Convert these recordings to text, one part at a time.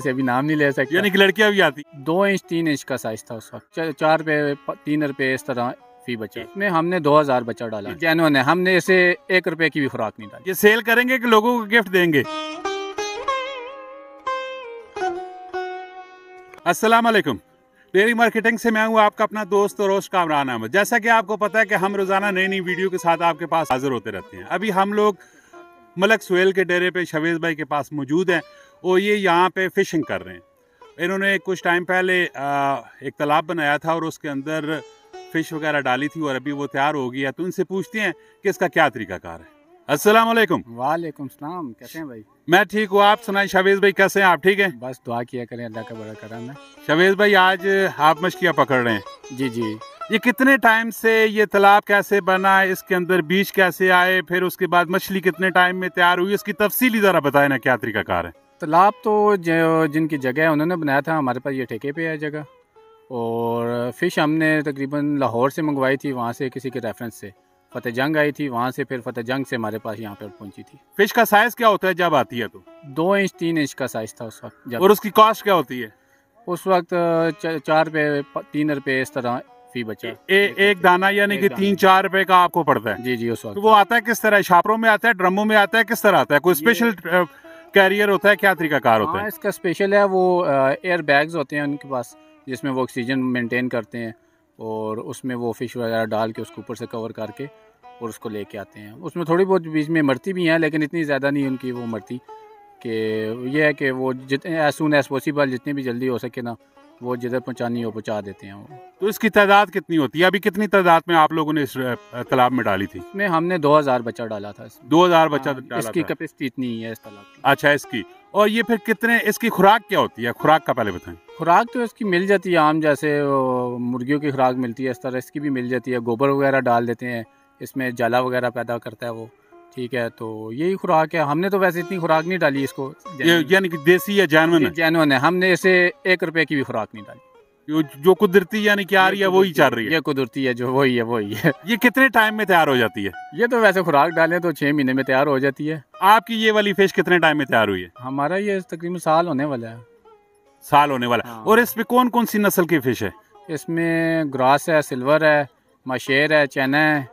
से अभी नाम नहीं ले सकते। यानी कि लड़कियां भी आती? 2 इंच 3 इंच का साइज था उस वक्त। 4 रुपये 3 रुपये इस तरह फी बचा। इसमें हमने 2000 बच्चा डाला। जेन्युइन है, हमने इसे 1 रुपये की भी खुराक नहीं डाली। ये सेल करेंगे कि लोगों को गिफ्ट देंगे? अस्सलाम वालेकुम, डेयरी मार्केटिंग से मैं हूं आपका अपना दोस्त रोश कामरान अहमद। जैसा कि आपको पता है कि हम रोजाना नई नई वीडियो के साथ आपके पास हाजिर होते रहते हैं। अभी हम लोग मलक सुहेल के डेरे पे शवेज भाई के पास मौजूद हैं और ये यहाँ पे फिशिंग कर रहे हैं। इन्होंने कुछ टाइम पहले एक तालाब बनाया था और उसके अंदर फिश वगैरह डाली थी और अभी वो तैयार हो गया। तो उनसे पूछते हैं कि इसका क्या तरीकाकार है। अस्सलाम वालेकुम। वालेकुम सलाम, कैसे हैं भाई? मैं ठीक हूँ, आप सुनाए शवेज भाई कैसे हैं? आप ठीक हैं? बस दुआ किया करें, अल्लाह का बड़ा करम है। शवेज भाई आज आप मछलियाँ पकड़ रहे हैं? जी जी। ये कितने टाइम से ये तालाब कैसे बना, इसके अंदर बीज कैसे आए, फिर उसके बाद मछली कितने टाइम में तैयार हुई, इसकी तफसीली जरा बताएं ना, क्या तरीकाकार है? तालाब तो जिनकी जगह है उन्होंने बनाया था, हमारे पास ये ठेके पे है जगह। और फ़िश हमने तकरीबन लाहौर से मंगवाई थी, वहाँ से किसी के रेफरेंस से फतेह जंग आई थी, वहाँ से फिर फतेह जंग से हमारे पास यहाँ पर पहुँची थी। फिश का साइज़ क्या होता है जब आती है? तो 2 इंच 3 इंच का साइज़ था उस वक्त। और उसकी कॉस्ट क्या होती है? उस वक्त 4 रुपये 3 रुपये इस तरह फी बचा। एक दाना यानी कि 3-4 रुपए का आपको पड़ता है? जी जी। उस वक्त तो वो आता है किस तरह? छापरों में आता है, ड्रमों में आता है, किस तरह आता है? कोई स्पेशल कैरियर होता है, क्या तरीकाकार होता है? इसका स्पेशल है, वो एयर बैग्स होते हैं उनके पास जिसमें वो ऑक्सीजन मेंटेन करते हैं और उसमें वो फ़िश वगैरह डाल के उसको ऊपर से कवर करके और उसको लेके आते हैं। उसमें थोड़ी बहुत बीच में मरती भी हैं, लेकिन इतनी ज़्यादा नहीं उनकी वो मरती, कि ये है कि वो जितने एज सून एज पॉसिबल जितनी भी जल्दी हो सके ना, वो जिधर पहुँचानी हो पहुँचा देते हैं वो। तो इसकी तादाद कितनी होती है? अभी कितनी तादाद में आप लोगों ने इस तालाब में डाली थी? इसमें हमने 2000 बच्चा डाला था। 2000 बच्चा डाला इसकी था? कैपेसिटी इतनी ही है इस तालाब की। अच्छा, इसकी। और ये फिर कितने, इसकी खुराक क्या होती है? खुराक का पहले बताएं। खुराक तो इसकी मिल जाती है आम, जैसे मुर्गियों की खुराक मिलती है इस तरह इसकी भी मिल जाती है। गोबर वगैरह डाल देते हैं, इसमें जाला वगैरह पैदा करता है वो, ठीक है। तो यही खुराक है। हमने तो वैसे इतनी खुराक नहीं डाली इसको। यानी कि देसी या जानवर है? जेन्युइन है, हमने इसे 1 रुपये की भी खुराक नहीं डाली। जो कुदरती यानी कि आ रही है वही चल रही है? ये कुदरती है, जो वही है। ये कितने टाइम में तैयार हो जाती है? ये तो वैसे खुराक डालें तो 6 महीने में तैयार हो जाती है। आपकी ये वाली फिश कितने टाइम में तैयार हुई है? हमारा ये तकरीबन साल होने वाला है। साल होने वाला। हाँ। और इसमें कौन कौन सी नस्ल की फिश है? इसमें ग्रास है, सिल्वर है, माशेर है, चैना है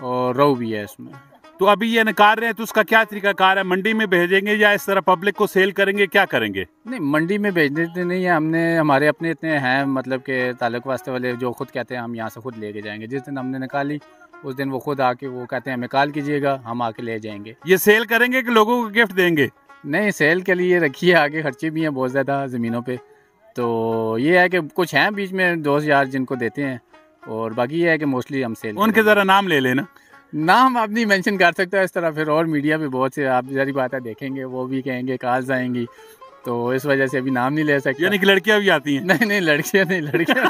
और रोहू भी है इसमें। तो अभी ये निकाल रहे हैं, तो उसका क्या तरीकाकार है? मंडी में भेजेंगे या इस तरह पब्लिक को सेल करेंगे, क्या करेंगे? नहीं, मंडी में भेज देते नहीं है हमने, हमारे अपने इतने हैं, मतलब के ताल्लुक वास्ते वाले जो खुद कहते हैं हम यहाँ से खुद लेके जाएंगे। जिस दिन हमने निकाली उस दिन वो खुद आके वो कहते हैं हमें कॉल कीजिएगा, हम आके ले जाएंगे। ये सेल करेंगे कि लोगों को गिफ्ट देंगे? नहीं, सेल के लिए रखिए, आगे खर्चे भी हैं बहुत ज़्यादा ज़मीनों पे। तो ये है कि कुछ हैं बीच में दोस्त यार जिनको देते हैं, और बाकी ये है कि मोस्टली हम सेल। उनके ज़रा नाम ले लेना। नाम आप नहीं मेंशन कर सकते इस तरह, फिर और मीडिया पे बहुत से आप जरी बात है देखेंगे, वो भी कहेंगे कॉल्स आएंगी, तो इस वजह से अभी नाम नहीं ले सकते। यानी कि लड़कियां भी आती हैं? नहीं, लड़कियां नहीं, लड़कियां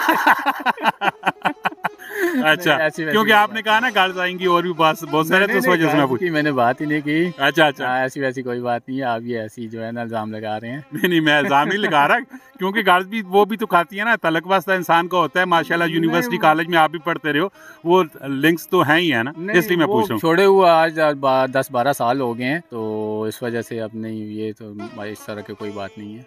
अच्छा, क्योंकि आपने कहा ना गर्ल्स आएंगी और भी बहुत सारे, तो उस वजह से मैं पूछी। मैंने बात ही नहीं की। अच्छा, ऐसी वैसी कोई बात नहीं है, आप ये ऐसी जो है ना इल्जाम लगा रहे हैं। नहीं, मैं इल्जाम नहीं लगा रहा, क्योंकि गर्ल्स भी वो भी तो खाती है ना। तलक वास्ता इंसान का होता है, माशाल्लाह यूनिवर्सिटी कॉलेज में आप भी पढ़ते रहे हो, वो लिंक्स तो हैं ही है ना, इसलिए मैं पूछ रहा हूँ। छोड़े हुए आज 10-12 साल हो गए हैं, तो इस वजह से अब नहीं, ये तो इस तरह की कोई बात नहीं है।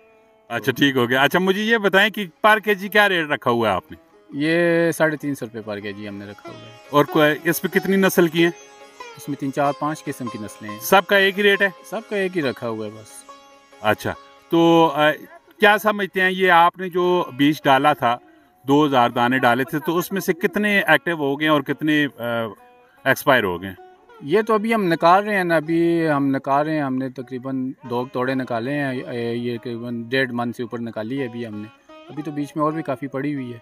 अच्छा, ठीक हो गया। अच्छा, मुझे ये बताएं कि पर केजी क्या रेट रखा हुआ है आपने? ये 350 रुपये पर केजी हमने रखा हुआ है। और इसमें कितनी नस्ल की हैं? इसमें 3-4-5 किस्म की नस्लें हैं। सबका एक ही रेट है? सबका एक ही रखा हुआ है बस। अच्छा, तो क्या समझते हैं, ये आपने जो बीज डाला था, 2000 दाने डाले थे, तो उसमें से कितने एक्टिव हो गए और कितने एक्सपायर हो गए? ये तो अभी हम निकाल रहे हैं ना, हमने तकरीबन 2 तोड़े निकाले हैं। ये तकरीबन 1.5 मंथ से ऊपर निकाली है अभी हमने। अभी तो बीच में और भी काफ़ी पड़ी हुई है,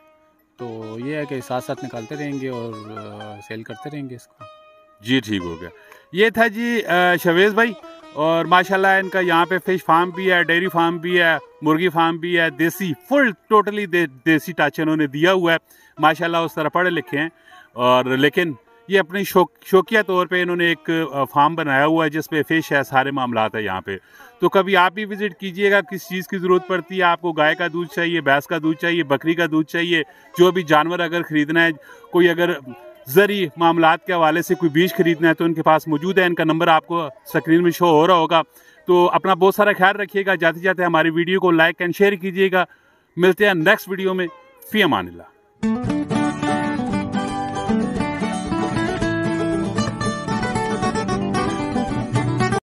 तो ये है कि साथ साथ निकालते रहेंगे और सेल करते रहेंगे इसको। जी, ठीक हो गया। ये था जी शवेज भाई, और माशाल्लाह इनका यहाँ पे फिश फार्म भी है, डेयरी फार्म भी है, मुर्गी फार्म भी है, देसी फुल टोटली देसी टच इन्होंने दिया हुआ है। माशाल्लाह उस तरह पढ़े लिखे हैं, और लेकिन ये अपनी शौकिया तौर पे इन्होंने एक फार्म बनाया हुआ है जिसमें फ़िश है, सारे मामलात है यहाँ पे। तो कभी आप भी विज़िट कीजिएगा। किस चीज़ की ज़रूरत पड़ती है आपको, गाय का दूध चाहिए, भैंस का दूध चाहिए, बकरी का दूध चाहिए, जो भी जानवर अगर ख़रीदना है, कोई अगर ज़री मामलात के हवाले से कोई बीज खरीदना है तो इनके पास मौजूद है। इनका नंबर आपको स्क्रीन में शो हो रहा होगा, तो अपना बहुत सारा ख्याल रखिएगा। जाते जाते हमारी वीडियो को लाइक एंड शेयर कीजिएगा। मिलते हैं नेक्स्ट वीडियो में। फी अमानिल्लाह।